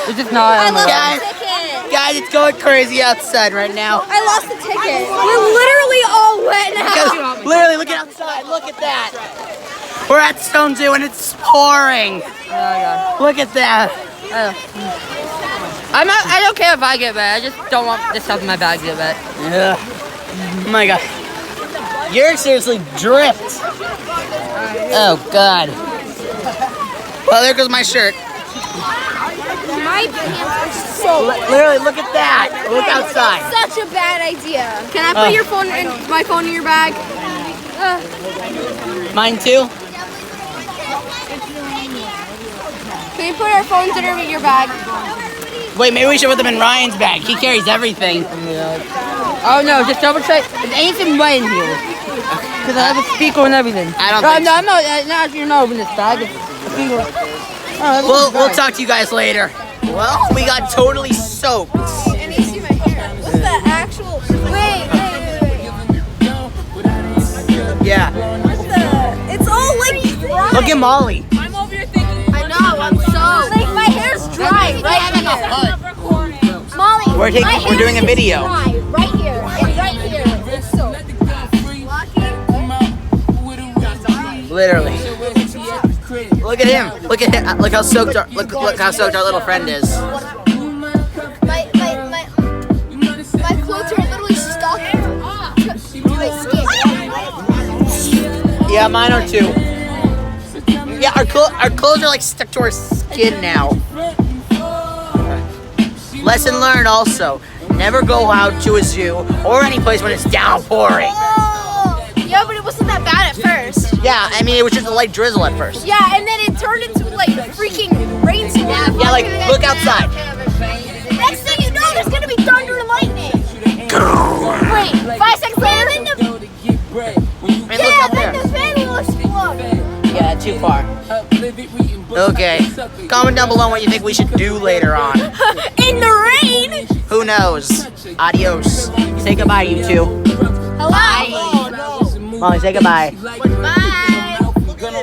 It's just not. I lost Guys, the ticket. guys, it's going crazy outside right now. I lost the ticket. We're literally all wet now. Because literally, look at outside. Look at that. We're at Stone Zoo and it's pouring. Oh my god. Look at that. I don't care if I get wet. I just don't want this stuff in my bag to get wet. Yeah. Oh my god. You're seriously dripped. Oh god. Well, there goes my shirt. My pants are so wet. Literally, look at that. Look outside. Such a bad idea. Can I put your phone in my phone in your bag? Mine too. Can you put our phones in your bag? Wait, maybe we should put them in Ryan's bag. He carries everything. Oh no, just double check. There's anything wet in here. Because I have a speaker and everything. I don't think No, I'm not, you're not opening this bag. It's a speaker. Oh, We'll talk to you guys later. Well, we got totally soaked. And you see my hair. What's the actual... Wait. Yeah. What's the... It's all like dry. Look at Molly. I'm over here thinking... I know, I'm so... Like, my hair's dry right here. Molly, We're doing a video. Dry, right here. And right here. It's so... Literally. Look at him. Look at him. Look how soaked our little friend is. My clothes are literally stuck to my skin. Yeah, mine are too. Yeah, our clothes are like stuck to our skin now. Lesson learned also. Never go out to a zoo or any place when it's downpouring. Yeah, but it wasn't that bad at first. Yeah, I mean, it was just a light drizzle at first. Yeah, and then it turned into like freaking rainstorm. Yeah, like, look outside. Next thing you know, there's gonna be thunder and lightning. Wait, 5 seconds later, then And look out there. the fan will explode. Yeah, too far. Okay. Comment down below what you think we should do later on. In the rain. Who knows? Adios. Say goodbye, you two. Hello. Molly, say goodbye. Bye.